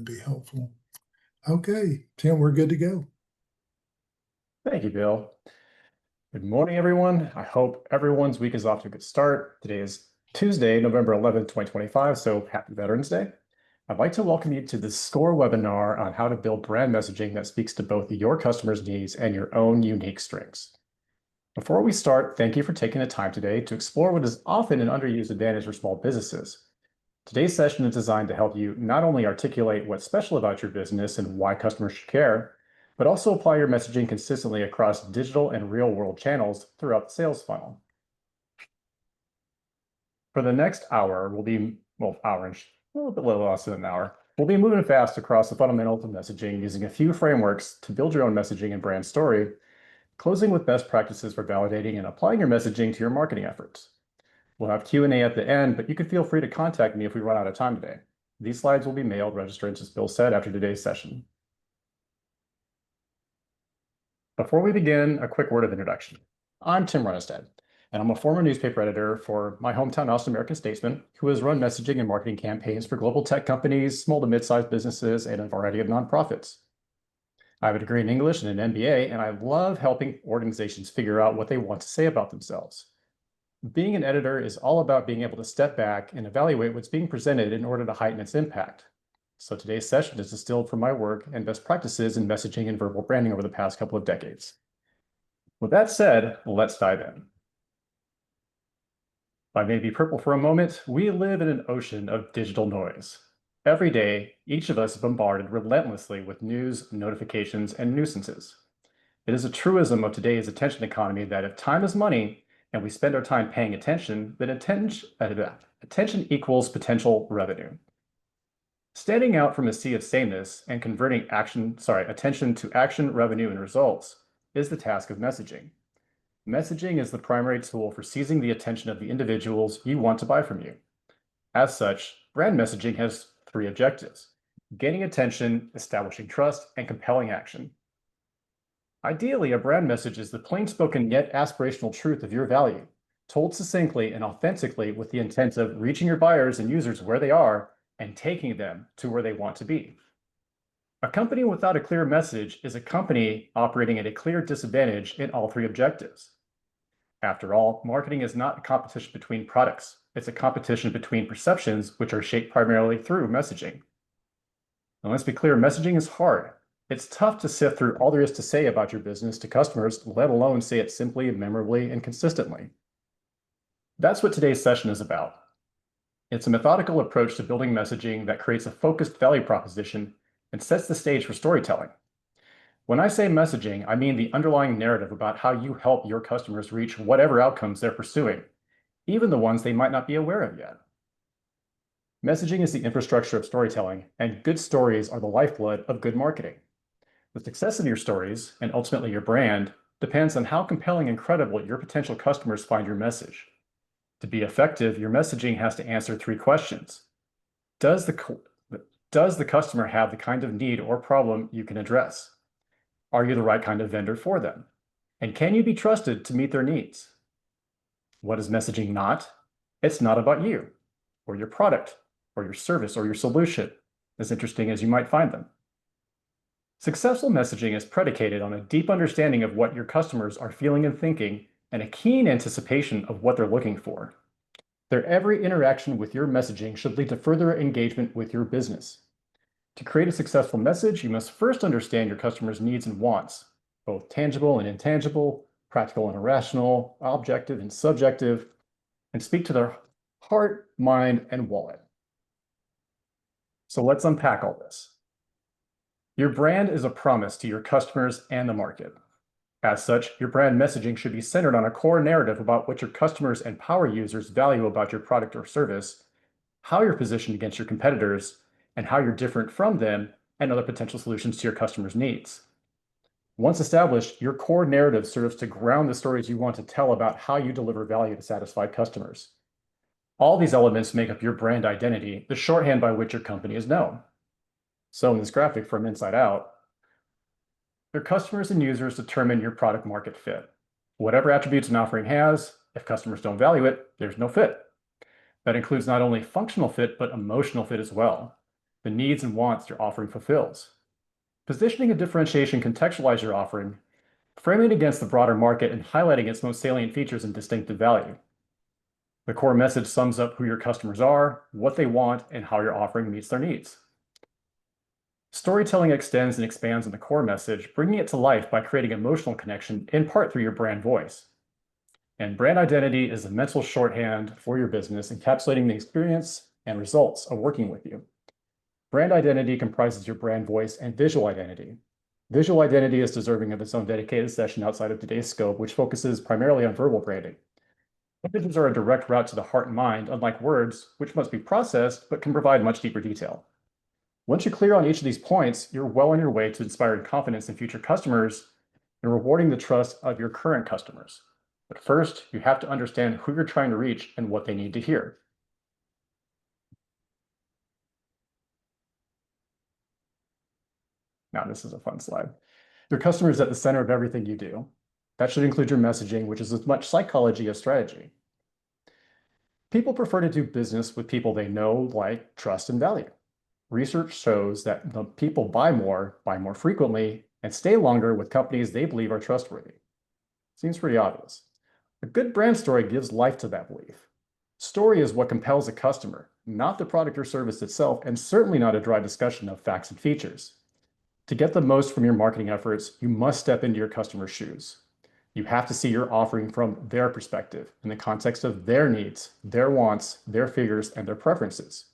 Be helpful. Okay, Tim, we're good to go. Thank you, Bill. Good morning, everyone. I hope everyone's week is off to a good start. Today is Tuesday, November 11th, 2025, so happy Veterans Day. I'd like to welcome you to the SCORE webinar on how to build brand messaging that speaks to both your customers' needs and your own unique strengths. Before we start, thank you for taking the time today to explore what is often an underused advantage for small businesses. Today's session is designed to help you not only articulate what's special about your business and why customers should care, but also apply your messaging consistently across digital and real-world channels throughout the sales funnel. For the next hour, a little bit less than an hour, we'll be moving fast across the fundamentals of messaging using a few frameworks to build your own messaging and brand story, closing with best practices for validating and applying your messaging to your marketing efforts. We'll have Q&A at the end, but you can feel free to contact me if we run out of time today. These slides will be mailed registrants, as Bill said, after today's session. Before we begin, a quick word of introduction. I'm Tim Runestad, and I'm a former newspaper editor for my hometown Austin American-Statesman, who has run messaging and marketing campaigns for global tech companies, small to mid-sized businesses, and a variety of nonprofits. I have a degree in English and an MBA, and I love helping organizations figure out what they want to say about themselves. Being an editor is all about being able to step back and evaluate what's being presented in order to heighten its impact. So today's session is distilled from my work and best practices in messaging and verbal branding over the past couple of decades. With that said, let's dive in. If I may be purple for a moment, we live in an ocean of digital noise. Every day, each of us is bombarded relentlessly with news, notifications, and nuisances. It is a truism of today's attention economy that if time is money, and we spend our time paying attention, then attention equals potential revenue. Standing out from a sea of sameness and converting attention to action, revenue, and results is the task of messaging. Messaging is the primary tool for seizing the attention of the individuals you want to buy from you. As such, brand messaging has three objectives: gaining attention, establishing trust, and compelling action. Ideally, a brand message is the plain-spoken yet aspirational truth of your value, told succinctly and authentically with the intent of reaching your buyers and users where they are and taking them to where they want to be. A company without a clear message is a company operating at a clear disadvantage in all three objectives. After all, marketing is not a competition between products. It's a competition between perceptions, which are shaped primarily through messaging. And let's be clear, messaging is hard. It's tough to sift through all there is to say about your business to customers, let alone say it simply, memorably, and consistently. That's what today's session is about. It's a methodical approach to building messaging that creates a focused value proposition and sets the stage for storytelling. When I say messaging, I mean the underlying narrative about how you help your customers reach whatever outcomes they're pursuing, even the ones they might not be aware of yet. Messaging is the infrastructure of storytelling, and good stories are the lifeblood of good marketing. The success of your stories, and ultimately your brand, depends on how compelling and credible your potential customers find your message. To be effective, your messaging has to answer three questions. Does the customer have the kind of need or problem you can address? Are you the right kind of vendor for them? And can you be trusted to meet their needs? What is messaging not? It's not about you, or your product, or your service, or your solution, as interesting as you might find them. Successful messaging is predicated on a deep understanding of what your customers are feeling and thinking, and a keen anticipation of what they're looking for. Their every interaction with your messaging should lead to further engagement with your business. To create a successful message, you must first understand your customers' needs and wants, both tangible and intangible, practical and irrational, objective and subjective, and speak to their heart, mind, and wallet. So let's unpack all this. Your brand is a promise to your customers and the market. As such, your brand messaging should be centered on a core narrative about what your customers and power users value about your product or service, how you're positioned against your competitors, and how you're different from them and other potential solutions to your customers' needs. Once established, your core narrative serves to ground the stories you want to tell about how you deliver value to satisfied customers. All these elements make up your brand identity, the shorthand by which your company is known. So in this graphic from inside out, your customers and users determine your product market fit. Whatever attributes an offering has, if customers don't value it, there's no fit. That includes not only functional fit, but emotional fit as well. the needs and wants your offering fulfills. Positioning and differentiation contextualize your offering, framing it against the broader market and highlighting its most salient features and distinctive value. The core message sums up who your customers are, what they want, and how your offering meets their needs. Storytelling extends and expands on the core message, bringing it to life by creating emotional connection, in part through your brand voice. And brand identity is a mental shorthand for your business, encapsulating the experience and results of working with you. Brand identity comprises your brand voice and visual identity. Visual identity is deserving of its own dedicated session outside of today's scope, which focuses primarily on verbal branding. Images are a direct route to the heart and mind, unlike words, which must be processed but can provide much deeper detail. Once you're clear on each of these points, you're well on your way to inspiring confidence in future customers and rewarding the trust of your current customers. But first, you have to understand who you're trying to reach and what they need to hear. Now, this is a fun slide. Your customer is at the center of everything you do. That should include your messaging, which is as much psychology as strategy. People prefer to do business with people they know, like, trust, and value. Research shows that the people buy more frequently, and stay longer with companies they believe are trustworthy. Seems pretty obvious. A good brand story gives life to that belief. Story is what compels a customer, not the product or service itself, and certainly not a dry discussion of facts and features. To get the most from your marketing efforts, you must step into your customer's shoes. You have to see your offering from their perspective, in the context of their needs, their wants, their figures, and their preferences.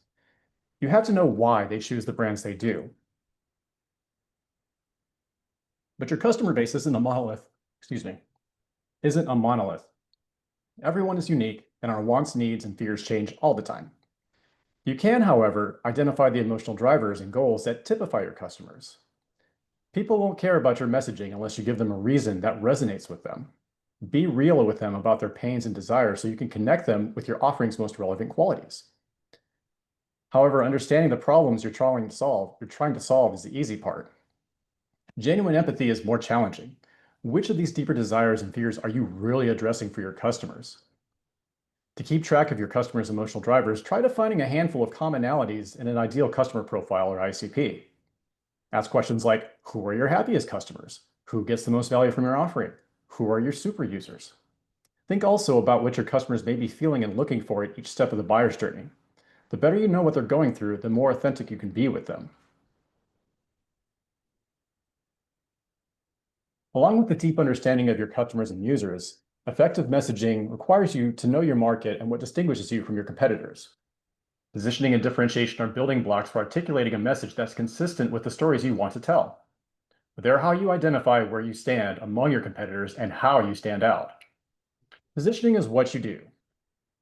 You have to know why they choose the brands they do. But your customer base isn't a monolith. Everyone is unique, and our wants, needs, and fears change all the time. You can, however, identify the emotional drivers and goals that typify your customers. People won't care about your messaging unless you give them a reason that resonates with them. Be real with them about their pains and desires so you can connect them with your offering's most relevant qualities. However, understanding the problems you're trying to solve is the easy part. Genuine empathy is more challenging. Which of these deeper desires and fears are you really addressing for your customers? To keep track of your customers' emotional drivers, try defining a handful of commonalities in an ideal customer profile or ICP. Ask questions like, who are your happiest customers? Who gets the most value from your offering? Who are your super users? Think also about what your customers may be feeling and looking for at each step of the buyer's journey. The better you know what they're going through, the more authentic you can be with them. Along with the deep understanding of your customers and users, effective messaging requires you to know your market and what distinguishes you from your competitors. Positioning and differentiation are building blocks for articulating a message that's consistent with the stories you want to tell. They're how you identify where you stand among your competitors and how you stand out. Positioning is what you do,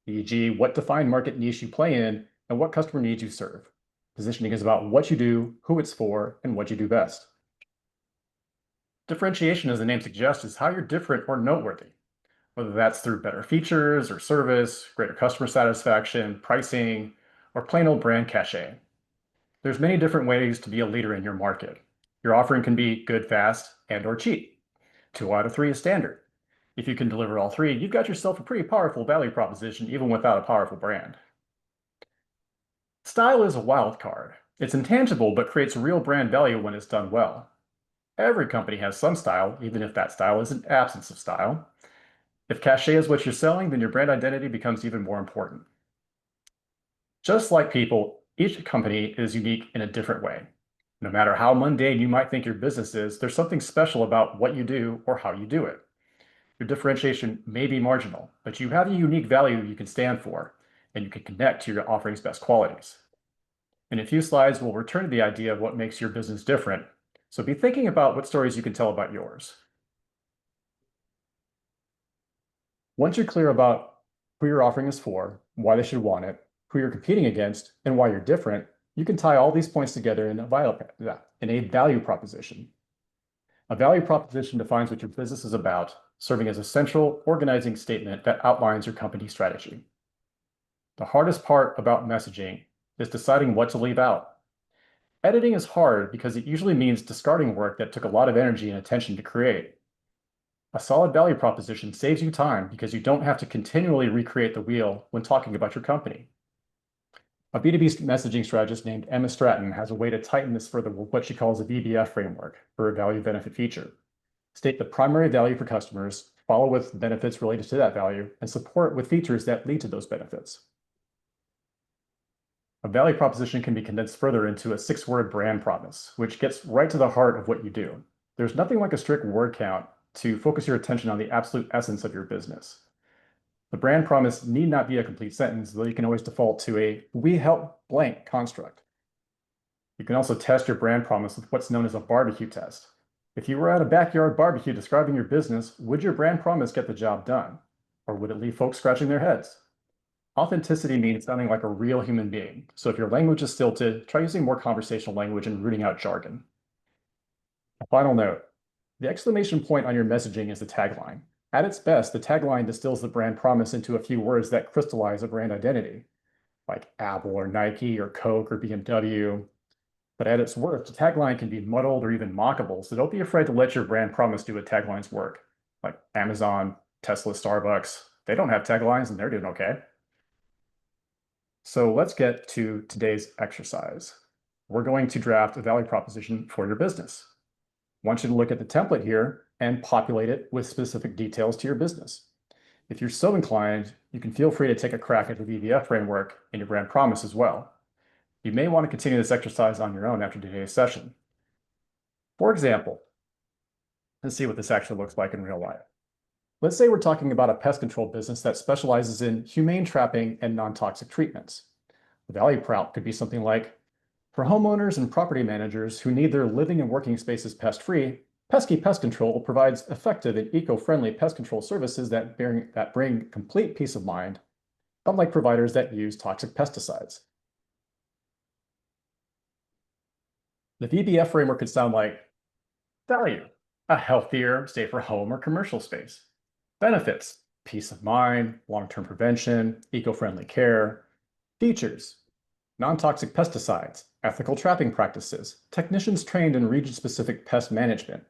e.g., what defined market niche you play in and what customer needs you serve. Positioning is about what you do, who it's for, and what you do best. Differentiation, as the name suggests, is how you're different or noteworthy, whether that's through better features or service, greater customer satisfaction, pricing, or plain old brand cachet. There's many different ways to be a leader in your market. Your offering can be good, fast, and/or cheap. 2 out of 3 is standard. If you can deliver all 3, you've got yourself a pretty powerful value proposition even without a powerful brand. Style is a wild card. It's intangible but creates real brand value when it's done well. Every company has some style, even if that style is an absence of style. If cachet is what you're selling, then your brand identity becomes even more important. Just like people, each company is unique in a different way. No matter how mundane you might think your business is, there's something special about what you do or how you do it. Your differentiation may be marginal, but you have a unique value you can stand for, and you can connect to your offering's best qualities. In a few slides, we'll return to the idea of what makes your business different, so be thinking about what stories you can tell about yours. Once you're clear about who your offering is for, why they should want it, who you're competing against, and why you're different, you can tie all these points together in a value proposition. A value proposition defines what your business is about, serving as a central organizing statement that outlines your company strategy. The hardest part about messaging is deciding what to leave out. Editing is hard because it usually means discarding work that took a lot of energy and attention to create. A solid value proposition saves you time because you don't have to continually recreate the wheel when talking about your company. A B2B messaging strategist named Emma Stratton has a way to tighten this further with what she calls a VBF framework for a value benefit feature. State the primary value for customers, follow with benefits related to that value, and support with features that lead to those benefits. A value proposition can be condensed further into a 6-word brand promise, which gets right to the heart of what you do. There's nothing like a strict word count to focus your attention on the absolute essence of your business. The brand promise need not be a complete sentence, though you can always default to a "we help blank" construct. You can also test your brand promise with what's known as a barbecue test. If you were at a backyard barbecue describing your business, would your brand promise get the job done? Or would it leave folks scratching their heads? Authenticity means sounding like a real human being. So if your language is stilted, try using more conversational language and rooting out jargon. A final note, the exclamation point on your messaging is the tagline. At its best, the tagline distills the brand promise into a few words that crystallize a brand identity, like Apple or Nike or Coke or BMW. But at its worst, the tagline can be muddled or even mockable, so don't be afraid to let your brand promise do what taglines work, like Amazon, Tesla, Starbucks. They don't have taglines and they're doing okay. So let's get to today's exercise. We're going to draft a value proposition for your business. I want you to look at the template here and populate it with specific details to your business. If you're so inclined, you can feel free to take a crack at the VBF framework and your brand promise as well. You may want to continue this exercise on your own after today's session. For example, let's see what this actually looks like in real life. Let's say we're talking about a pest control business that specializes in humane trapping and non-toxic treatments. The value prop could be something like, for homeowners and property managers who need their living and working spaces pest-free, Pesky Pest Control provides effective and eco-friendly pest control services that bring complete peace of mind, unlike providers that use toxic pesticides. The VBF framework could sound like value, a healthier, safer home or commercial space. Benefits, peace of mind, long-term prevention, eco-friendly care. Features, non-toxic pesticides, ethical trapping practices, technicians trained in region-specific pest management.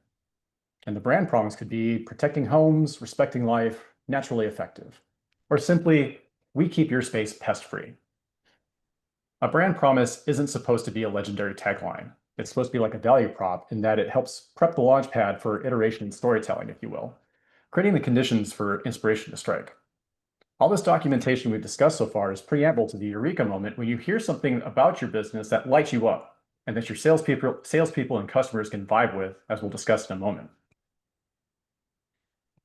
And the brand promise could be protecting homes, respecting life, naturally effective. Or simply, we keep your space pest-free. A brand promise isn't supposed to be a legendary tagline. It's supposed to be like a value prop in that it helps prep the launch pad for iteration and storytelling, if you will, creating the conditions for inspiration to strike. All this documentation we've discussed so far is preamble to the eureka moment when you hear something about your business that lights you up and that your salespeople and customers can vibe with, as we'll discuss in a moment.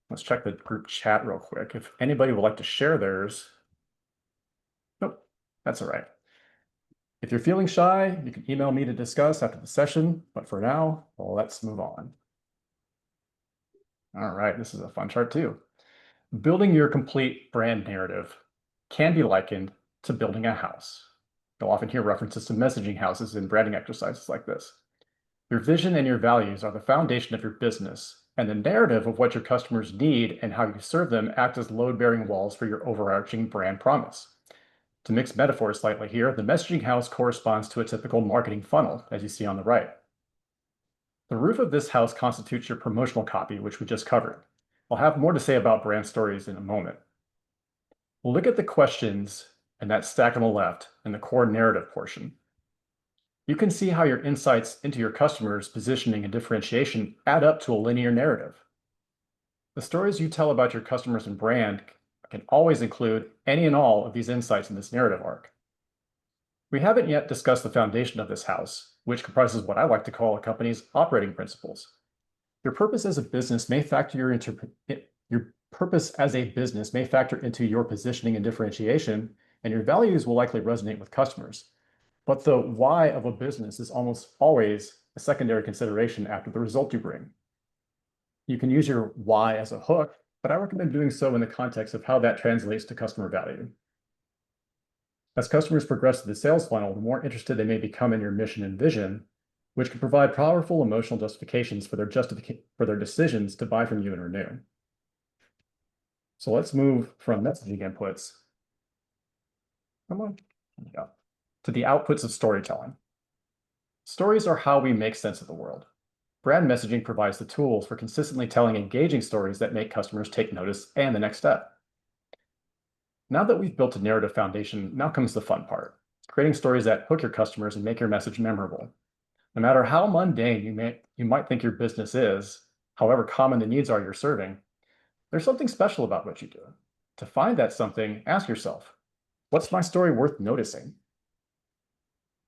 Let's check the group chat real quick. If anybody would like to share theirs. Nope, that's all right. If you're feeling shy, you can email me to discuss after the session, but for now, well, let's move on. All right, this is a fun chart too. Building your complete brand narrative can be likened to building a house. You'll often hear references to messaging houses in branding exercises like this. Your vision and your values are the foundation of your business, and the narrative of what your customers need and how you serve them act as load-bearing walls for your overarching brand promise. To mix metaphors slightly here, the messaging house corresponds to a typical marketing funnel, as you see on the right. The roof of this house constitutes your promotional copy, which we just covered. I'll have more to say about brand stories in a moment. We'll look at the questions and that stack on the left in the core narrative portion. You can see how your insights into your customers' positioning and differentiation add up to a linear narrative. The stories you tell about your customers and brand can always include any and all of these insights in this narrative arc. We haven't yet discussed the foundation of this house, which comprises what I like to call a company's operating principles. Your purpose as a business may factor into your positioning and differentiation, and your values will likely resonate with customers. But the why of a business is almost always a secondary consideration after the result you bring. You can use your why as a hook, but I recommend doing so in the context of how that translates to customer value. As customers progress through the sales funnel, the more interested they may become in your mission and vision, which can provide powerful emotional justifications for their decisions to buy from you and renew. So let's move from messaging inputs to the outputs of storytelling. Stories are how we make sense of the world. Brand messaging provides the tools for consistently telling engaging stories that make customers take notice and the next step. Now that we've built a narrative foundation, now comes the fun part, creating stories that hook your customers and make your message memorable. No matter how mundane you might think your business is, however common the needs are you're serving, there's something special about what you do. To find that something, ask yourself, what's my story worth noticing?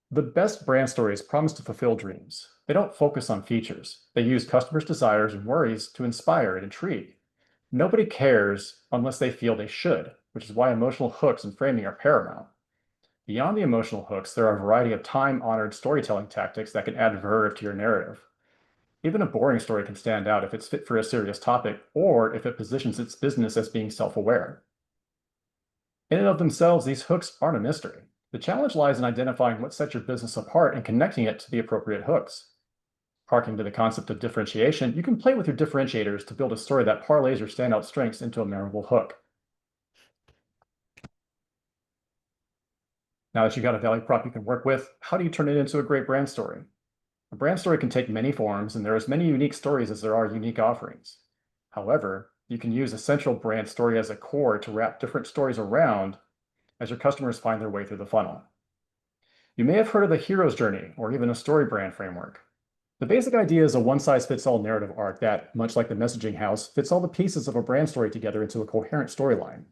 The best brand stories promise to fulfill dreams. They don't focus on features. They use customers' desires and worries to inspire and intrigue. Nobody cares unless they feel they should, which is why emotional hooks and framing are paramount. Beyond the emotional hooks, there are a variety of time-honored storytelling tactics that can add verve to your narrative. Even a boring story can stand out if it's fit for a serious topic or if it positions its business as being self-aware. In and of themselves, these hooks aren't a mystery. The challenge lies in identifying what sets your business apart and connecting it to the appropriate hooks. Harking to the concept of differentiation, you can play with your differentiators to build a story that parlays your standout strengths into a memorable hook. Now that you've got a value prop you can work with, how do you turn it into a great brand story? A brand story can take many forms, and there are as many unique stories as there are unique offerings. However, you can use a central brand story as a core to wrap different stories around as your customers find their way through the funnel. You may have heard of the hero's journey or even a story brand framework. The basic idea is a one-size-fits-all narrative arc that, much like the messaging house, fits all the pieces of a brand story together into a coherent storyline.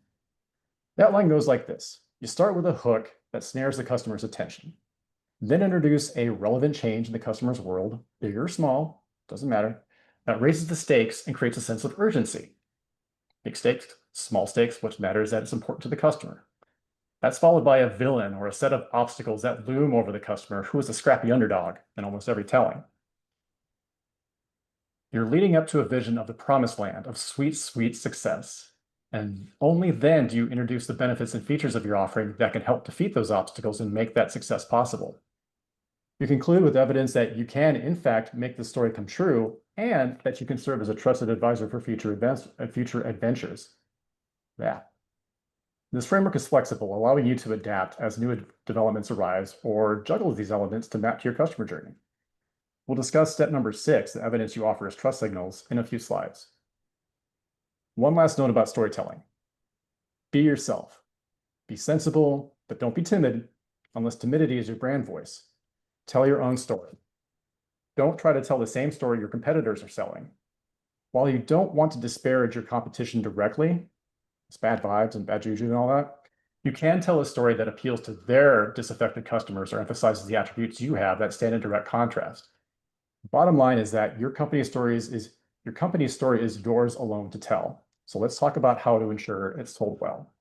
That line goes like this. You start with a hook that snares the customer's attention. Then introduce a relevant change in the customer's world, big or small, doesn't matter, that raises the stakes and creates a sense of urgency. Big stakes, small stakes, what matters is that it's important to the customer. That's followed by a villain or a set of obstacles that loom over the customer, who is a scrappy underdog in almost every telling. You're leading up to a vision of the promised land of sweet, sweet success. And only then do you introduce the benefits and features of your offering that can help defeat those obstacles and make that success possible. You conclude with evidence that you can, in fact, make the story come true and that you can serve as a trusted advisor for future adventures. Yeah. This framework is flexible, allowing you to adapt as new developments arise or juggle these elements to map to your customer journey. We'll discuss step number 6, the evidence you offer as trust signals, in a few slides. One last note about storytelling. Be yourself. Be sensible, but don't be timid, unless timidity is your brand voice. Tell your own story. Don't try to tell the same story your competitors are selling. While you don't want to disparage your competition directly, it's bad vibes and bad juju and all that, you can tell a story that appeals to their disaffected customers or emphasizes the attributes you have that stand in direct contrast. The bottom line is that your company's story is yours alone to tell. So let's talk about how to ensure it's told well.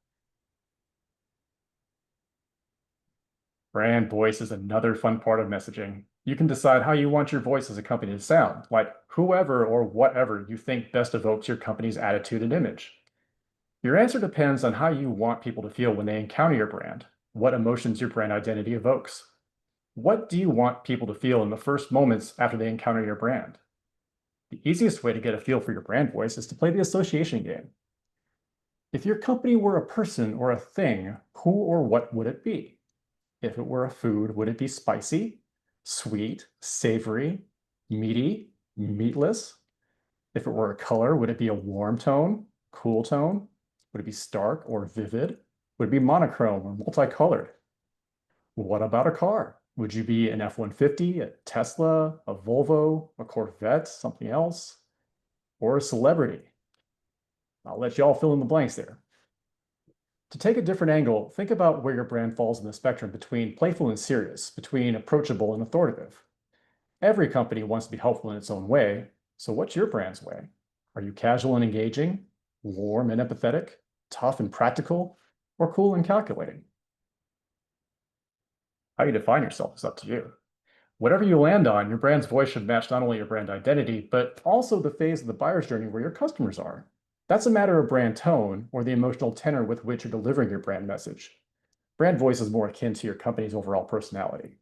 Brand voice is another fun part of messaging. You can decide how you want your voice as a company to sound, like whoever or whatever you think best evokes your company's attitude and image. Your answer depends on how you want people to feel when they encounter your brand, what emotions your brand identity evokes. What do you want people to feel in the first moments after they encounter your brand? The easiest way to get a feel for your brand voice is to play the association game. If your company were a person or a thing, who or what would it be? If it were a food, would it be spicy, sweet, savory, meaty, meatless? If it were a color, would it be a warm tone, cool tone? Would it be stark or vivid? Would it be monochrome or multicolored? What about a car? Would you be an F-150, a Tesla, a Volvo, a Corvette, something else, or a celebrity? I'll let you all fill in the blanks there. To take a different angle, think about where your brand falls in the spectrum between playful and serious, between approachable and authoritative. Every company wants to be helpful in its own way, so what's your brand's way? Are you casual and engaging, warm and empathetic, tough and practical, or cool and calculating? How you define yourself is up to you. Whatever you land on, your brand's voice should match not only your brand identity, but also the phase of the buyer's journey where your customers are. That's a matter of brand tone or the emotional tenor with which you're delivering your brand message. Brand voice is more akin to your company's overall personality.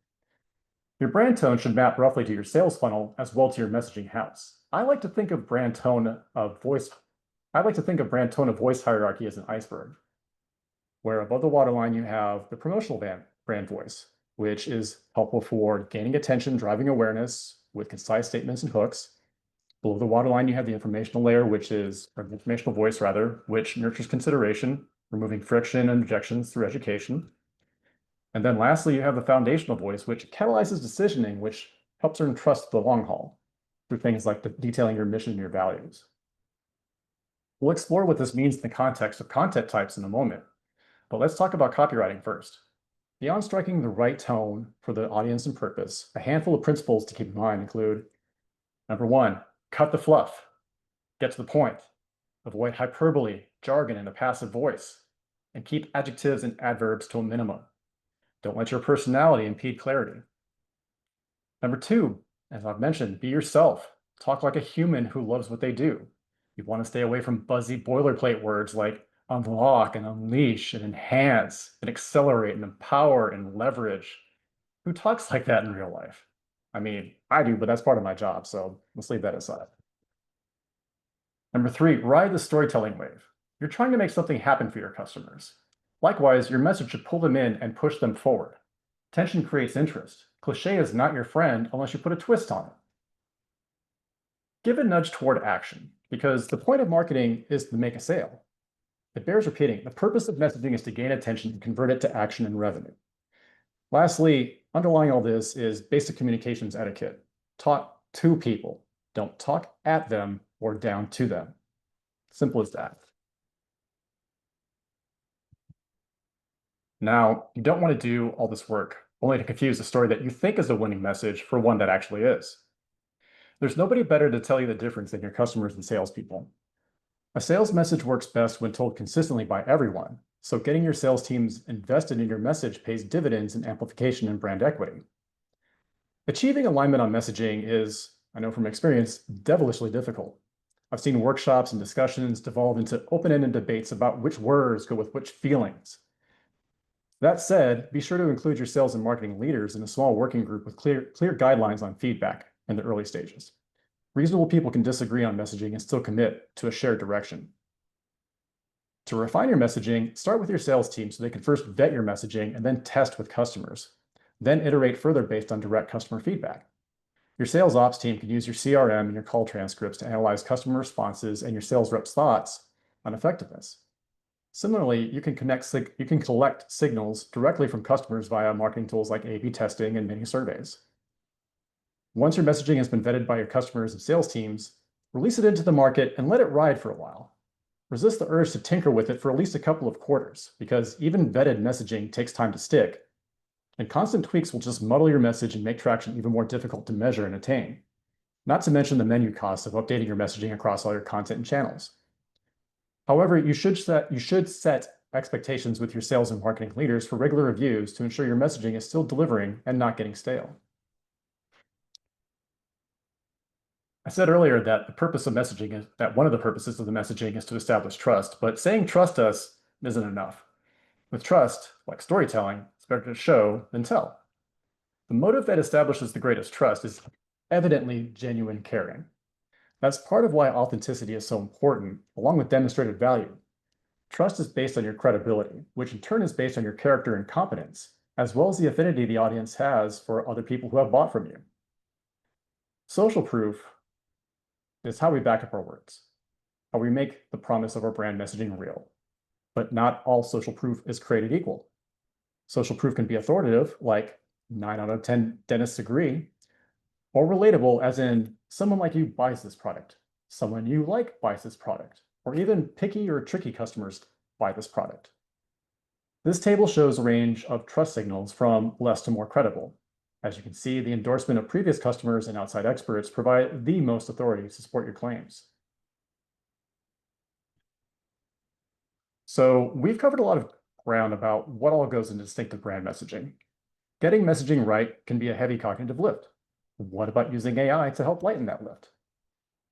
Your brand tone should map roughly to your sales funnel as well to your messaging house. I like to think of brand tone of voice hierarchy as an iceberg, where above the waterline you have the promotional brand voice, which is helpful for gaining attention, driving awareness with concise statements and hooks. Below the waterline, you have the informational layer, or the informational voice rather, which nurtures consideration, removing friction and objections through education. And then lastly, you have the foundational voice, which catalyzes decisioning, which helps earn trust for the long haul through things like detailing your mission and your values. We'll explore what this means in the context of content types in a moment, but let's talk about copywriting first. Beyond striking the right tone for the audience and purpose, a handful of principles to keep in mind include: number one, cut the fluff, get to the point, avoid hyperbole, jargon, and a passive voice, and keep adjectives and adverbs to a minimum. Don't let your personality impede clarity. Number two, as I've mentioned, be yourself. Talk like a human who loves what they do. You want to stay away from buzzy boilerplate words like unlock and unleash and enhance and accelerate and empower and leverage. Who talks like that in real life? I mean, I do, but that's part of my job, so let's leave that aside. Number three, ride the storytelling wave. You're trying to make something happen for your customers. Likewise, your message should pull them in and push them forward. Tension creates interest. Cliché is not your friend unless you put a twist on it. Give a nudge toward action, because the point of marketing is to make a sale. It bears repeating, the purpose of messaging is to gain attention and convert it to action and revenue. Lastly, underlying all this is basic communications etiquette. Talk to people. Don't talk at them or down to them. Simple as that. Now, you don't want to do all this work only to confuse the story that you think is a winning message for one that actually is. There's nobody better to tell you the difference than your customers and salespeople. A sales message works best when told consistently by everyone, so getting your sales teams invested in your message pays dividends in amplification and brand equity. Achieving alignment on messaging is, I know from experience, devilishly difficult. I've seen workshops and discussions devolve into open-ended debates about which words go with which feelings. That said, be sure to include your sales and marketing leaders in a small working group with clear guidelines on feedback in the early stages. Reasonable people can disagree on messaging and still commit to a shared direction. To refine your messaging, start with your sales team so they can first vet your messaging and then test with customers. Then iterate further based on direct customer feedback. Your sales ops team can use your CRM and your call transcripts to analyze customer responses and your sales reps' thoughts on effectiveness. Similarly, you can collect signals directly from customers via marketing tools like A/B testing and mini surveys. Once your messaging has been vetted by your customers and sales teams, release it into the market and let it ride for a while. Resist the urge to tinker with it for at least a couple of quarters, because even vetted messaging takes time to stick, and constant tweaks will just muddle your message and make traction even more difficult to measure and attain. Not to mention the menu costs of updating your messaging across all your content and channels. However, you should set expectations with your sales and marketing leaders for regular reviews to ensure your messaging is still delivering and not getting stale. I said earlier that one of the purposes of the messaging is to establish trust, but saying trust us isn't enough. With trust, like storytelling, it's better to show than tell. The motive that establishes the greatest trust is evidently genuine caring. That's part of why authenticity is so important, along with demonstrated value. Trust is based on your credibility, which in turn is based on your character and competence, as well as the affinity the audience has for other people who have bought from you. Social proof is how we back up our words, how we make the promise of our brand messaging real. But not all social proof is created equal. Social proof can be authoritative, like 9 out of 10 dentists agree, or relatable, as in someone like you buys this product, someone you like buys this product, or even picky or tricky customers buy this product. This table shows a range of trust signals from less to more credible. As you can see, the endorsement of previous customers and outside experts provide the most authority to support your claims. So we've covered a lot of ground about what all goes into distinctive brand messaging. Getting messaging right can be a heavy cognitive lift. What about using AI to help lighten that lift?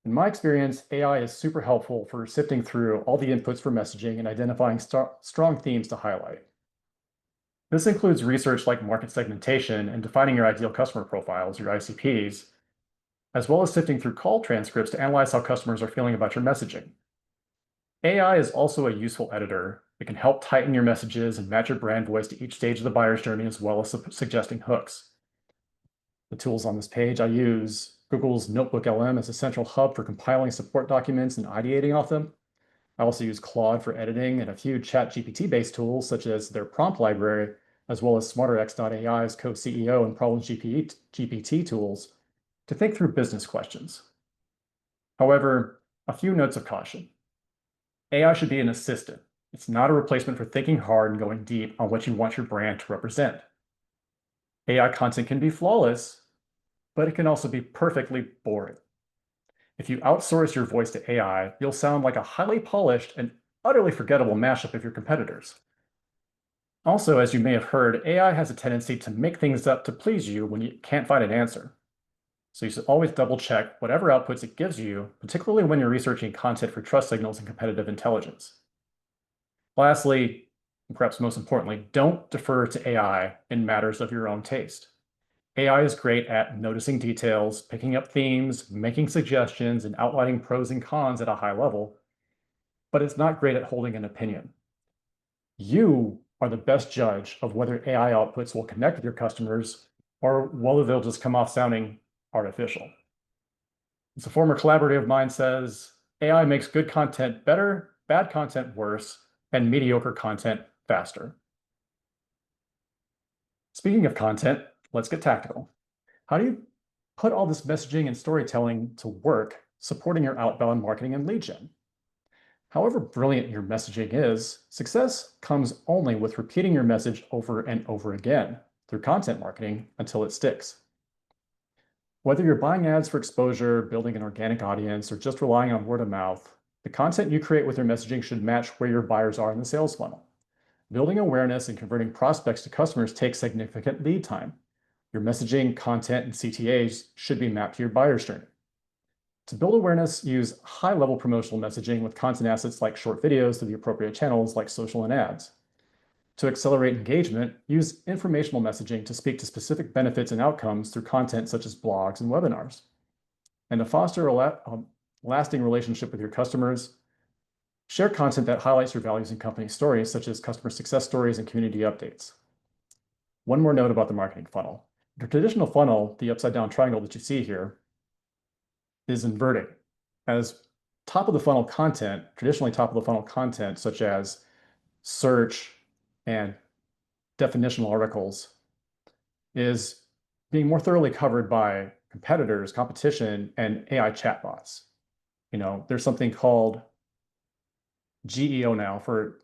In my experience, AI is super helpful for sifting through all the inputs for messaging and identifying strong themes to highlight. This includes research like market segmentation and defining your ideal customer profiles, your ICPs, as well as sifting through call transcripts to analyze how customers are feeling about your messaging. AI is also a useful editor. It can help tighten your messages and match your brand voice to each stage of the buyer's journey, as well as suggesting hooks. The tools on this page, I use Google's Notebook LM as a central hub for compiling support documents and ideating off them. I also use Claude for editing and a few ChatGPT-based tools, such as their prompt library, as well as SmarterX.ai's co-CEO and Problem GPT tools to think through business questions. However, a few notes of caution. AI should be an assistant. It's not a replacement for thinking hard and going deep on what you want your brand to represent. AI content can be flawless, but it can also be perfectly boring. If you outsource your voice to AI, you'll sound like a highly polished and utterly forgettable mashup of your competitors. Also, as you may have heard, AI has a tendency to make things up to please you when you can't find an answer. So you should always double check whatever outputs it gives you, particularly when you're researching content for trust signals and competitive intelligence. Lastly, and perhaps most importantly, don't defer to AI in matters of your own taste. AI is great at noticing details, picking up themes, making suggestions, and outlining pros and cons at a high level, but it's not great at holding an opinion. You are the best judge of whether AI outputs will connect with your customers or whether they'll just come off sounding artificial. As a former collaborator of mine says, AI makes good content better, bad content worse, and mediocre content faster. Speaking of content, let's get tactical. How do you put all this messaging and storytelling to work supporting your outbound marketing and lead gen? However brilliant your messaging is, success comes only with repeating your message over and over again through content marketing until it sticks. Whether you're buying ads for exposure, building an organic audience, or just relying on word of mouth, the content you create with your messaging should match where your buyers are in the sales funnel. Building awareness and converting prospects to customers takes significant lead time. Your messaging, content, and CTAs should be mapped to your buyer's journey. To build awareness, use high-level promotional messaging with content assets like short videos to the appropriate channels like social and ads. To accelerate engagement, use informational messaging to speak to specific benefits and outcomes through content such as blogs and webinars. And to foster a lasting relationship with your customers, share content that highlights your values and company stories, such as customer success stories and community updates. One more note about the marketing funnel. The traditional funnel, the upside-down triangle that you see here, is inverting. As top of the funnel content, traditionally top of the funnel content, such as search and definitional articles, is being more thoroughly covered by competitors, competition, and AI chatbots. There's something called GEO now for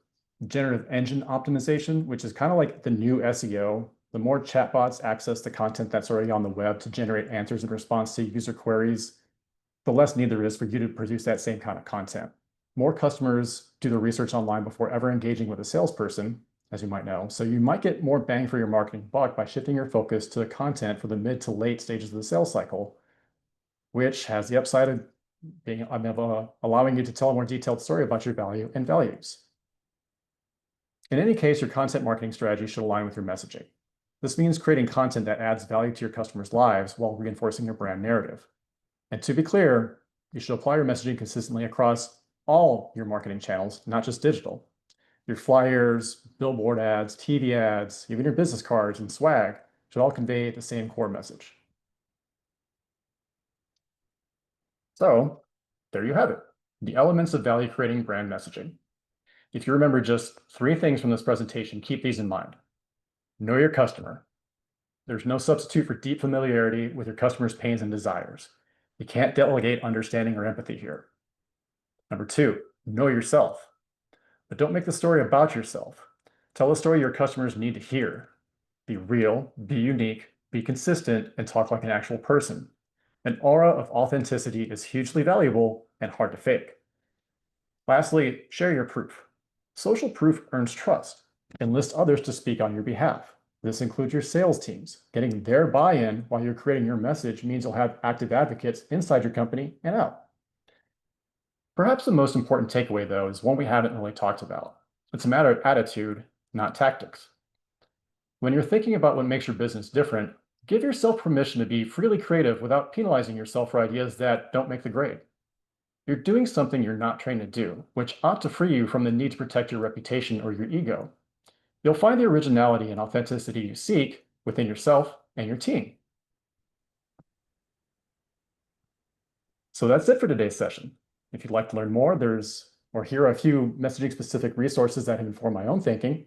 generative engine optimization, which is kind of like the new SEO. The more chatbots access the content that's already on the web to generate answers in response to user queries, the less need there is for you to produce that same kind of content. More customers do the research online before ever engaging with a salesperson, as you might know. So you might get more bang for your marketing buck by shifting your focus to the content for the mid to late stages of the sales cycle, which has the upside of allowing you to tell a more detailed story about your value and values. In any case, your content marketing strategy should align with your messaging. This means creating content that adds value to your customers' lives while reinforcing your brand narrative. And to be clear, you should apply your messaging consistently across all your marketing channels, not just digital. Your flyers, billboard ads, TV ads, even your business cards and swag should all convey the same core message. So there you have it, the elements of value-creating brand messaging. If you remember just 3 things from this presentation, keep these in mind. Know your customer. There's no substitute for deep familiarity with your customer's pains and desires. You can't delegate understanding or empathy here. Number 2, know yourself. But don't make the story about yourself. Tell a story your customers need to hear. Be real, be unique, be consistent, and talk like an actual person. An aura of authenticity is hugely valuable and hard to fake. Lastly, share your proof. Social proof earns trust. Enlist others to speak on your behalf. This includes your sales teams. Getting their buy-in while you're creating your message means you'll have active advocates inside your company and out. Perhaps the most important takeaway, though, is one we haven't really talked about. It's a matter of attitude, not tactics. When you're thinking about what makes your business different, give yourself permission to be freely creative without penalizing yourself for ideas that don't make the grade. You're doing something you're not trained to do, which ought to free you from the need to protect your reputation or your ego. You'll find the originality and authenticity you seek within yourself and your team. So that's it for today's session. If you'd like to learn more, here are a few messaging-specific resources that have informed my own thinking.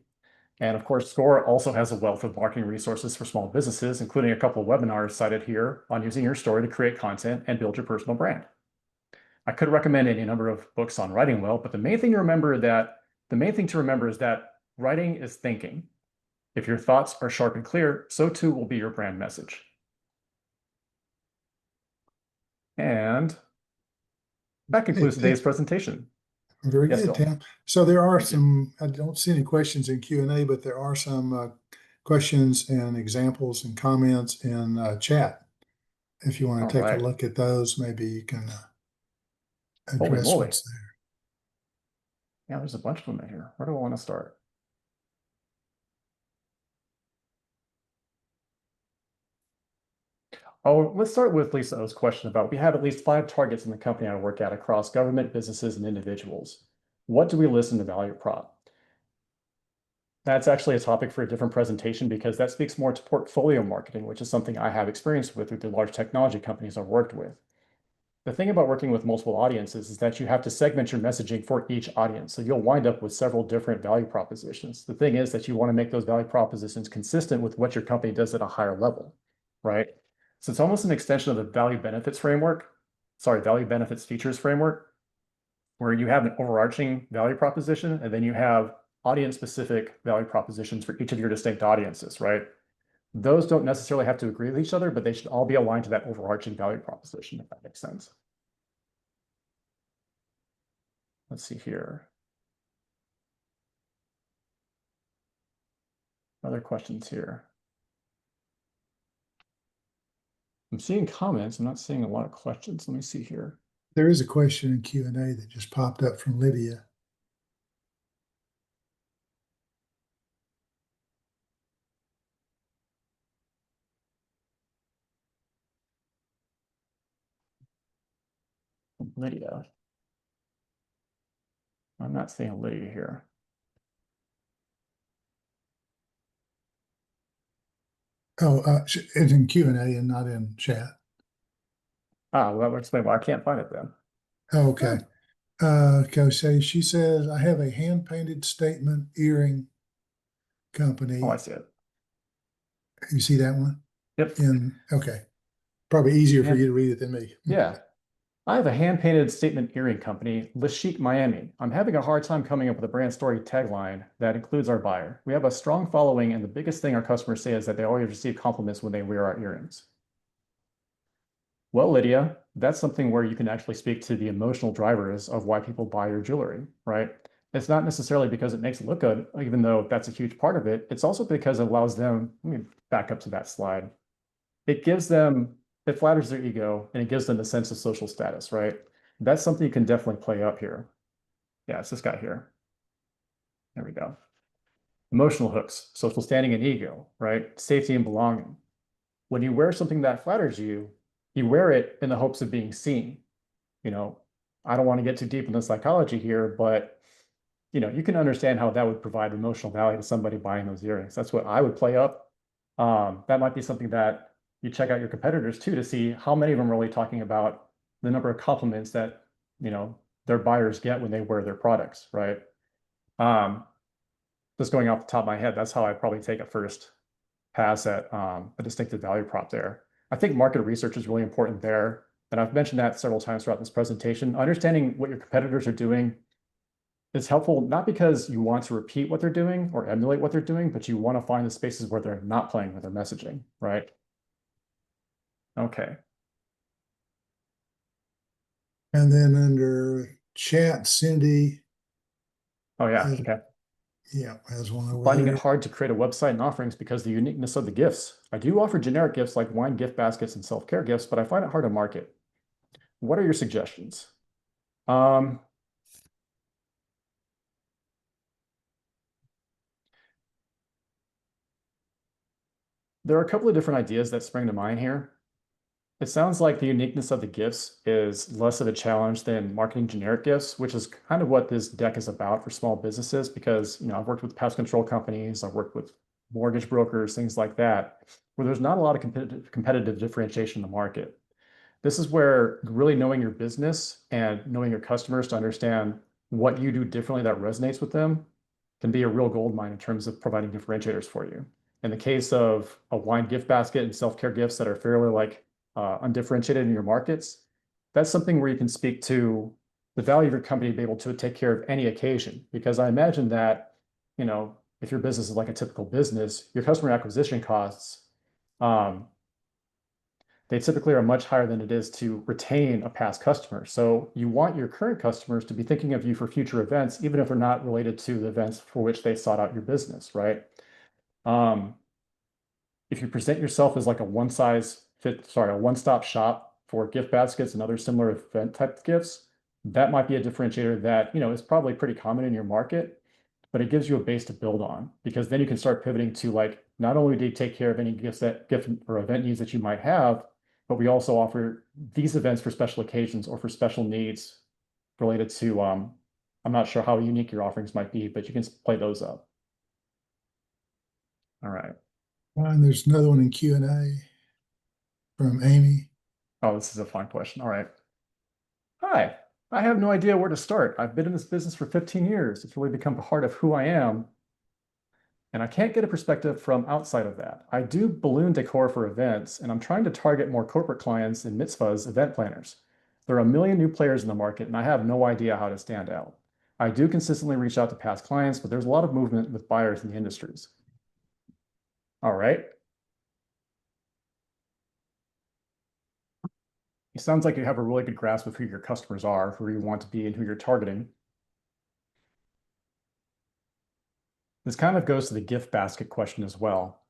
And of course, SCORE also has a wealth of marketing resources for small businesses, including a couple of webinars cited here on using your story to create content and build your personal brand. I could recommend any number of books on writing well, but the main thing to remember is that writing is thinking. If your thoughts are sharp and clear, so too will be your brand message. And that Hey, concludes today's presentation. very Yes, good, Bill. Tim. So there are Thank you. some, I don't see any questions in Q&A, but there are some questions and examples and comments in chat. If you want All to take a right. look at those, maybe you can Holy address moly. what's there. Yeah, there's a bunch of them in here. Where do I want to start? Oh, let's start with Lisa O's question about we have at least 5 targets in the company I work at across government, businesses, and individuals. What do we list in the value prop? That's actually a topic for a different presentation because that speaks more to portfolio marketing, which is something I have experience with the large technology companies I've worked with. The thing about working with multiple audiences is that you have to segment your messaging for each audience. So you'll wind up with several different value propositions. The thing is that you want to make those value propositions consistent with what your company does at a higher level, right? So it's almost an extension of the value benefits features framework, where you have an overarching value proposition and then you have audience specific value propositions for each of your distinct audiences, right? Those don't necessarily have to agree with each other, but they should all be aligned to that overarching value proposition, if that makes sense. Let's see here. Other questions here. I'm seeing comments. I'm not seeing a lot of questions. Let me see here. There is a question in Q&A that just popped up from Lydia. Lydia. I'm not seeing Lydia here. Oh, it's in Q&A and not in chat. Well, that would explain why I can't find it then. Oh, okay. Okay, she says, I have a hand-painted statement earring Oh, I company. see it. You see that one? Yep. Okay. Probably easier for And you to read it than me. yeah, I have a hand-painted statement earring company, Le Chic Miami. I'm having a hard time coming up with a brand story tagline that includes our buyer. We have a strong following, and the biggest thing our customers say is that they always receive compliments when they wear our earrings. Well, Lydia, that's something where you can actually speak to the emotional drivers of why people buy your jewelry, right? It's not necessarily because it makes it look good, even though that's a huge part of it. It's also because it allows them, let me back up to that slide. It gives them, it flatters their ego and it gives them a sense of social status, right? That's something you can definitely play up here. Yeah, it's this guy here. There we go. Emotional hooks, social standing and ego, right? Safety and belonging. When you wear something that flatters you, you wear it in the hopes of being seen. You know, I don't want to get too deep into psychology here, but you can understand how that would provide emotional value to somebody buying those earrings. That's what I would play up. That might be something that you check out your competitors too to see how many of them are really talking about the number of compliments that their buyers get when they wear their products, right? Um, just going off the top of my head, that's how I probably take a first pass at a distinctive value prop there. I think market research is really important there. And I've mentioned that several times throughout this presentation. Understanding what your competitors are doing is helpful, not because you want to repeat what they're doing or emulate what they're doing, but you want to find the spaces where they're not playing with their messaging, right? Okay. And then under chat, Cindy Oh, yeah. has, Okay. has one over Finding it there. hard to create a website and offerings because of the uniqueness of the gifts. I do offer generic gifts like wine gift baskets and self-care gifts, but I find it hard to market. What are your suggestions? Um, there are a couple of different ideas that spring to mind here. It sounds like the uniqueness of the gifts is less of a challenge than marketing generic gifts, which is kind of what this deck is about for small businesses. Because I've worked with pest control companies, I've worked with mortgage brokers, things like that, where there's not a lot of competitive differentiation in the market. This is where really knowing your business and knowing your customers to understand what you do differently that resonates with them can be a real gold mine in terms of providing differentiators for you. In the case of a wine gift basket and self-care gifts that are fairly like undifferentiated in your markets, that's something where you can speak to the value of your company to be able to take care of any occasion. Because I imagine that, if your business is like a typical business, your customer acquisition costs, they typically are much higher than it is to retain a past customer. So you want your current customers to be thinking of you for future events, even if they're not related to the events for which they sought out your business, right? If you present yourself as like a one-stop shop for gift baskets and other similar event type gifts, that might be a differentiator that, is probably pretty common in your market, but it gives you a base to build on, because then you can start pivoting to like, not only do you take care of any gift or event needs that you might have, but we also offer these events for special occasions or for special needs related to, I'm not sure how unique your offerings might be, but you can play those up. All right. And there's another one in Q&A from Amy. Oh, this is a fun question. All right. Hi, I have no idea where to start. I've been in this business for 15 years. It's really become part of who I am. And I can't get a perspective from outside of that. I do balloon decor for events, and I'm trying to target more corporate clients and mitzvahs event planners. There are a million new players in the market, and I have no idea how to stand out. I do consistently reach out to past clients, but there's a lot of movement with buyers in the industries. All right. It sounds like you have a really good grasp of who your customers are, who you want to be, and who you're targeting. This kind of goes to the gift basket question as well.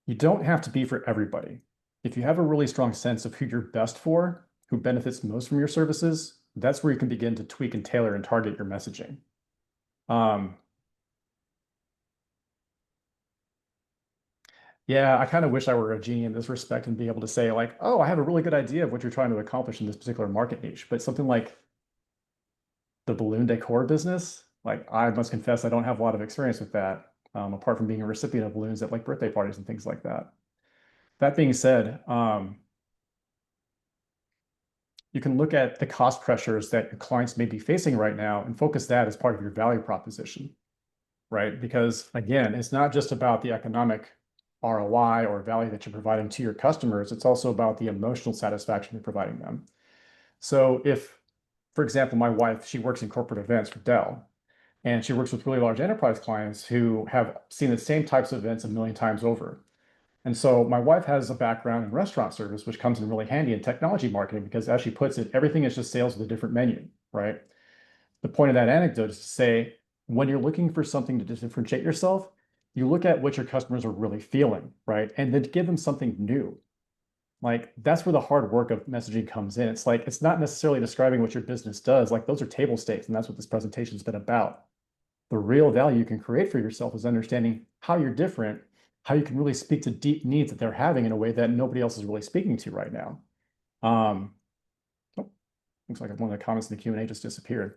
You don't have to be for everybody. If you have a really strong sense of who you're best for, who benefits most from your services, that's where you can begin to tweak and tailor and target your messaging. Yeah, I kind of wish I were a genie in this respect and be able to say like, oh, I have a really good idea of what you're trying to accomplish in this particular market niche. But something like the balloon decor business, like I must confess, I don't have a lot of experience with that, apart from being a recipient of balloons at like birthday parties and things like that. That being said, you can look at the cost pressures that your clients may be facing right now and focus that as part of your value proposition, right? Because again, it's not just about the economic ROI or value that you're providing to your customers, it's also about the emotional satisfaction you're providing them. So if, for example, my wife, she works in corporate events for Dell, and she works with really large enterprise clients who have seen the same types of events a million times over. And so my wife has a background in restaurant service, which comes in really handy in technology marketing because, as she puts it, everything is just sales with a different menu, right? The point of that anecdote is to say, when you're looking for something to differentiate yourself, you look at what your customers are really feeling, right? And then give them something new. Like that's where the hard work of messaging comes in. It's like, it's not necessarily describing what your business does. Like those are table stakes, and that's what this presentation has been about. The real value you can create for yourself is understanding how you're different, how you can really speak to deep needs that they're having in a way that nobody else is really speaking to right now. Oh, looks like one of the comments in the Q&A just disappeared.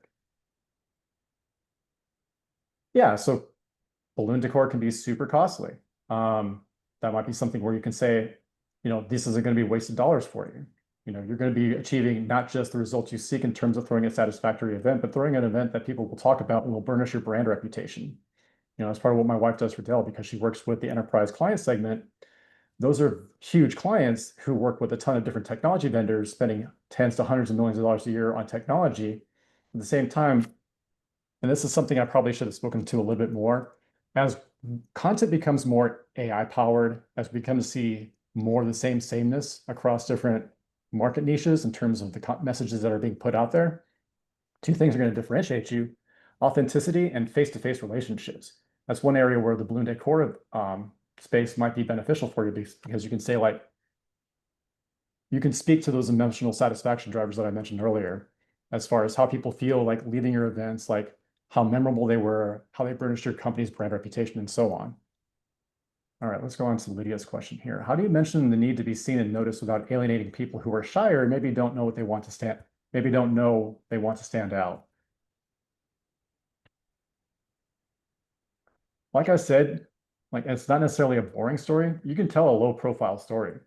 Yeah, so balloon decor can be super costly. That might be something where you can say, this isn't going to be wasted dollars for you. You're going to be achieving not just the results you seek in terms of throwing a satisfactory event, but throwing an event that people will talk about and will burnish your brand reputation. As part of what my wife does for Dell, because she works with the enterprise client segment, those are huge clients who work with a ton of different technology vendors, spending tens to hundreds of millions of dollars a year on technology. At the same time, and this is something I probably should have spoken to a little bit more, as content becomes more AI powered, as we come to see more of the sameness across different market niches in terms of the messages that are being put out there, two things are going to differentiate you: authenticity and face-to-face relationships. That's one area where the balloon decor space might be beneficial for you because you can say like, you can speak to those emotional satisfaction drivers that I mentioned earlier, as far as how people feel like leading your events, like how memorable they were, how they burnished your company's brand reputation, and so on. All right, let's go on to Lydia's question here. How do you mention the need to be seen and noticed without alienating people who are shy or maybe don't know what they want to stand out? Like I said, like it's not necessarily a boring story. You can tell a low profile story.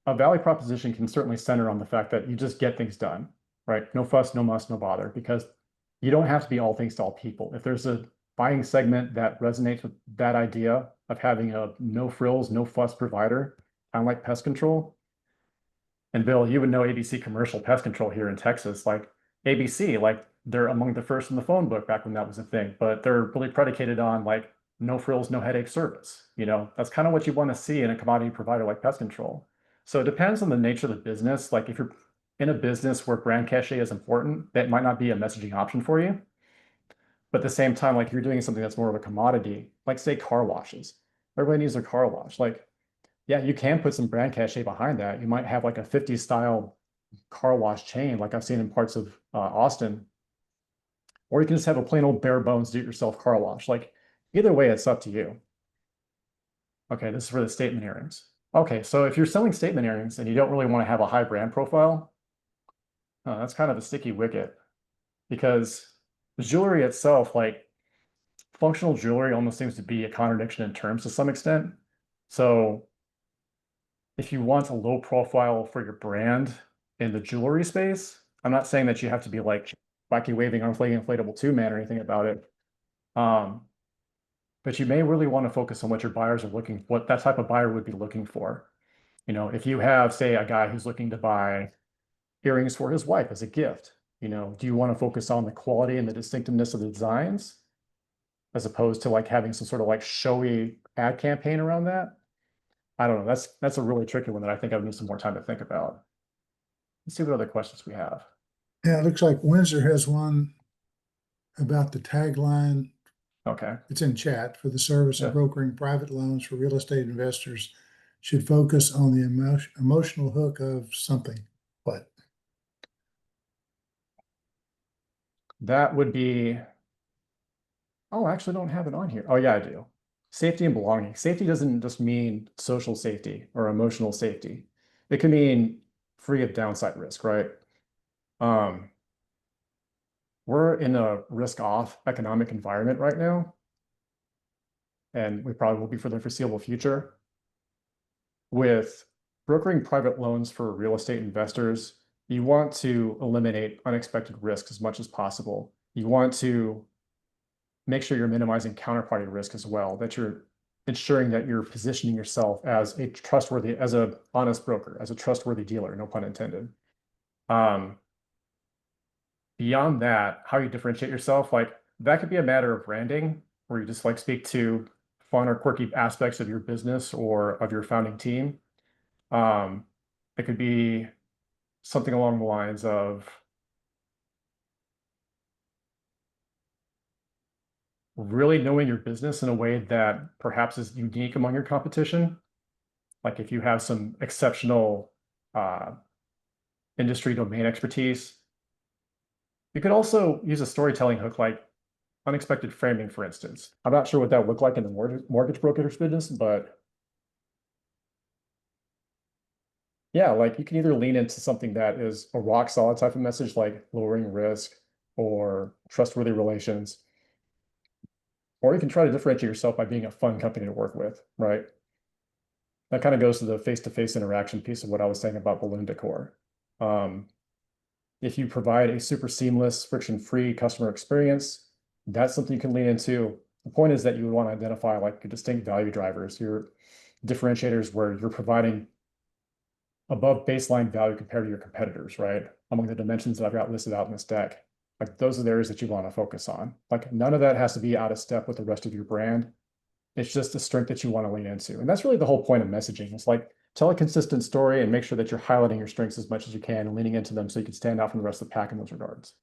A value proposition can certainly center on the fact that you just get things done, right? No fuss, no muss, no bother, because you don't have to be all things to all people. If there's a buying segment that resonates with that idea of having a no frills, no fuss provider, kind of like pest control. And Bill, you would know ABC commercial pest control here in Texas, like ABC, like they're among the first in the phone book back when that was a thing, but they're really predicated on like no frills, no headache service. That's kind of what you want to see in a commodity provider like pest control. So it depends on the nature of the business. Like if you're in a business where brand cachet is important, that might not be a messaging option for you. But at the same time, like you're doing something that's more of a commodity, like say car washes. Everybody needs their car wash. Like, yeah, you can put some brand cachet behind that. You might have like a 50s style car wash chain, like I've seen in parts of Austin, or you can just have a plain old bare bones do-it-yourself car wash. Like either way, it's up to you. Okay, this is for the statement earrings. Okay, so if you're selling statement earrings and you don't really want to have a high brand profile, that's kind of a sticky wicket because jewelry itself, like functional jewelry almost seems to be a contradiction in terms to some extent. So if you want a low profile for your brand in the jewelry space, I'm not saying that you have to be like wacky waving inflatable two man or anything about it. Um, but you may really want to focus on what your buyers are looking, what that type of buyer would be looking for. If you have, say, a guy who's looking to buy earrings for his wife as a gift, do you want to focus on the quality and the distinctiveness of the designs as opposed to like having some sort of like showy ad campaign around that? I don't know. That's a really tricky one that I think I would need some more time to think about. Let's see what other questions we have. Yeah, it looks like Windsor has one about the tagline. Okay. It's in chat for the service of Yeah. brokering private loans for real estate investors should focus on the emotional hook of something. What? That would be, oh, I actually don't have it on here. Oh, yeah, I do. Safety and belonging. Safety doesn't just mean social safety or emotional safety. It can mean free of downside risk, right? Um, we're in a risk-off economic environment right now, and we probably will be for the foreseeable future. With brokering private loans for real estate investors, you want to eliminate unexpected risks as much as possible. You want to make sure you're minimizing counterparty risk as well, that you're ensuring that you're positioning yourself as a trustworthy, as a honest broker, as a trustworthy dealer, no pun intended. Um, Beyond that, how you differentiate yourself, like that could be a matter of branding, where you just like speak to fun or quirky aspects of your business or of your founding team. Um, it could be something along the lines of really knowing your business in a way that perhaps is unique among your competition. Like if you have some exceptional uh, industry domain expertise, you could also use a storytelling hook like unexpected framing, for instance. I'm not sure what that would look like in the mortgage brokerage business, but yeah, like you can either lean into something that is a rock solid type of message, like lowering risk or trustworthy relations, or you can try to differentiate yourself by being a fun company to work with, right? That kind of goes to the face-to-face interaction piece of what I was saying about balloon decor. Um, if you provide a super seamless, friction-free customer experience, that's something you can lean into. The point is that you would want to identify like your distinct value drivers, your differentiators where you're providing above baseline value compared to your competitors, right? Among the dimensions that I've got listed out in this deck. Like those are the areas that you want to focus on. Like none of that has to be out of step with the rest of your brand. It's just a strength that you want to lean into. And that's really the whole point of messaging. It's like tell a consistent story and make sure that you're highlighting your strengths as much as you can and leaning into them so you can stand out from the rest of the pack in those regards.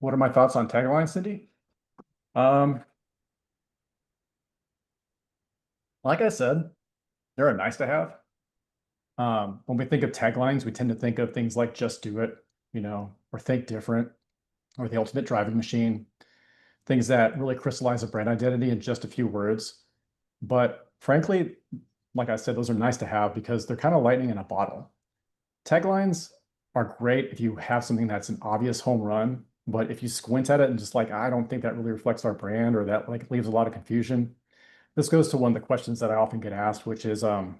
What are my thoughts on taglines, Cindy? Um, like I said, they're a nice to have. When we think of taglines, we tend to think of things like just do it, or think different, or the ultimate driving machine, things that really crystallize a brand identity in just a few words. But frankly, like I said, those are nice to have because they're kind of lightning in a bottle. Taglines are great if you have something that's an obvious home run, but if you squint at it and just like, I don't think that really reflects our brand or that like leaves a lot of confusion. This goes to one of the questions that I often get asked, which is, how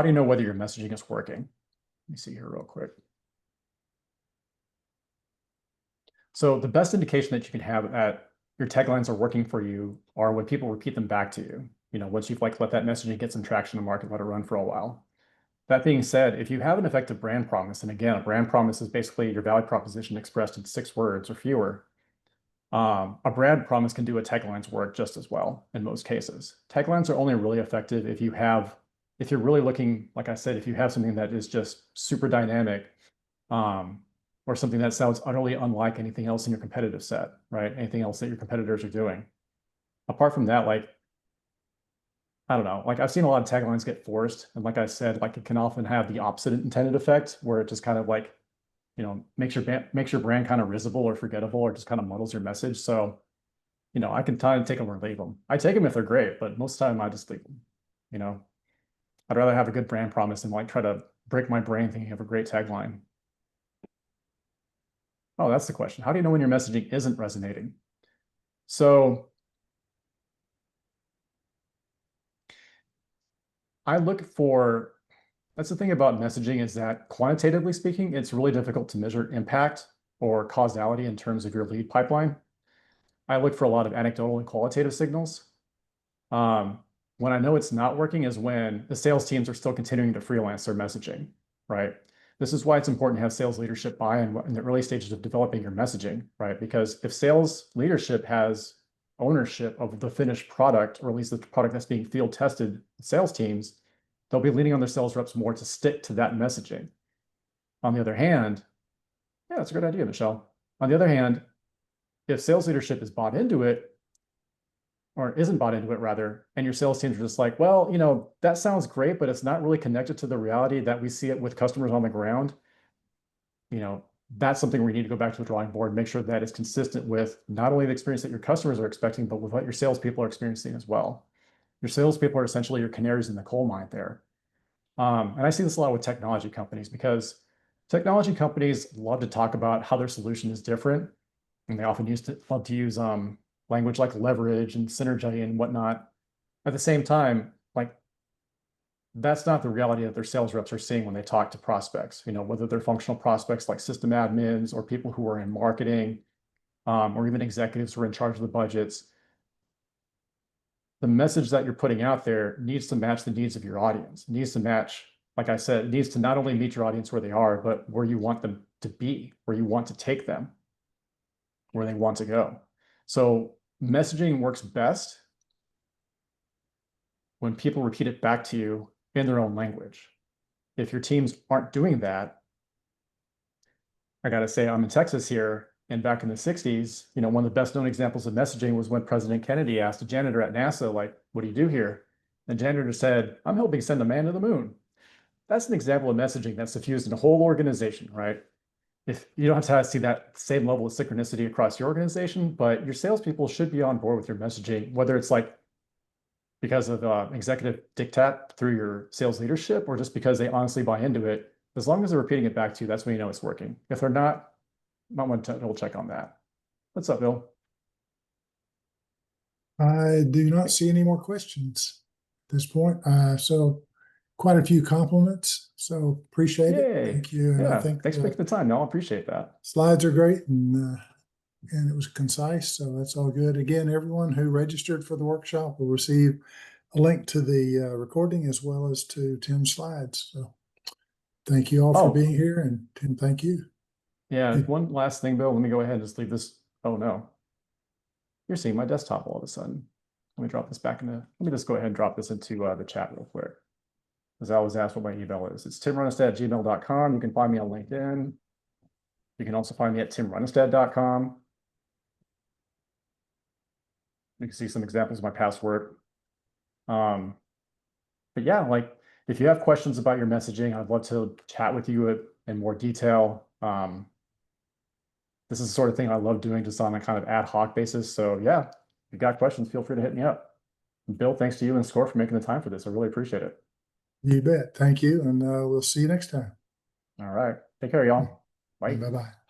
do you know whether your messaging is working? Let me see here real quick. So the best indication that you can have that your taglines are working for you are when people repeat them back to you. Once you've like let that messaging get some traction in the market, let it run for a while. That being said, if you have an effective brand promise, and again, a brand promise is basically your value proposition expressed in 6 words or fewer. A brand promise can do a tagline's work just as well in most cases. Taglines are only really effective if you're really looking, like I said, if you have something that is just super dynamic, or something that sounds utterly unlike anything else in your competitive set, right? Anything else that your competitors are doing. Apart from that, like, I don't know, like I've seen a lot of taglines get forced. And like I said, like it can often have the opposite intended effect where it just kind of like, makes your brand kind of risible or forgettable or just kind of muddles your message. So, I can kind of take them or leave them. I take them if they're great, but most of the time I just leave them. I'd rather have a good brand promise than like try to break my brain thinking of a great tagline. Oh, that's the question. How do you know when your messaging isn't resonating? So that's the thing about messaging is that quantitatively speaking, it's really difficult to measure impact or causality in terms of your lead pipeline. I look for a lot of anecdotal and qualitative signals. When I know it's not working is when the sales teams are still continuing to freelance their messaging, right? This is why it's important to have sales leadership buy-in in the early stages of developing your messaging, right? Because if sales leadership has ownership of the finished product, or at least the product that's being field tested, sales teams, they'll be leaning on their sales reps more to stick to that messaging. On the other hand, yeah, that's a good idea, Michelle. On the other hand, if sales leadership is bought into it, or isn't bought into it rather, and your sales teams are just like, well, that sounds great, but it's not really connected to the reality that we see it with customers on the ground. That's something we need to go back to the drawing board, make sure that is consistent with not only the experience that your customers are expecting, but with what your salespeople are experiencing as well. Your salespeople are essentially your canaries in the coal mine there. And I see this a lot with technology companies because technology companies love to talk about how their solution is different. And they often love to use language like leverage and synergy and whatnot. At the same time, like that's not the reality that their sales reps are seeing when they talk to prospects, whether they're functional prospects like system admins or people who are in marketing, or even executives who are in charge of the budgets. The message that you're putting out there needs to match the needs of your audience. It needs to match, like I said, it needs to not only meet your audience where they are, but where you want them to be, where you want to take them, where they want to go. So messaging works best when people repeat it back to you in their own language. If your teams aren't doing that, I got to say, I'm in Texas here, and back in the 60s, one of the best known examples of messaging was when President Kennedy asked a janitor at NASA, like, what do you do here? And the janitor said, I'm helping send a man to the moon. That's an example of messaging that's diffused in a whole organization, right? If you don't have to see that same level of synchronicity across your organization, but your salespeople should be on board with your messaging, whether it's like because of executive diktat through your sales leadership or just because they honestly buy into it. As long as they're repeating it back to you, that's when you know it's working. If they're not, might want to double check on that. What's up, Bill? I do not see any more questions at this point. So quite a few compliments. So appreciate it. Yay. Thank you. And I Yeah, think thanks for the taking the time. No, I appreciate that. slides are great and it was concise. So that's all good. Again, everyone who registered for the workshop will receive a link to the recording as well as to Tim's slides. So thank you all for being here. And Tim, thank you. Yeah, one last thing, Bill. Let me go ahead and just leave this. Oh, no. You're seeing my desktop all of a sudden. Let me drop this back let me just go ahead and drop this into the chat real quick. Because I always ask what my email is. It's timrunnestad@gmail.com. You can find me on LinkedIn. You can also find me at timrunnestad.com. You can see some examples of my past work. But yeah, like if you have questions about your messaging, I'd love to chat with you in more detail. This is the sort of thing I love doing just on a kind of ad hoc basis. So yeah, if you've got questions, feel free to hit me up. Bill, thanks to you and SCORE for making the time for this. I really appreciate it. You bet. Thank you. And we'll see you next time. All right. Take care, y'all. Bye. Bye-bye.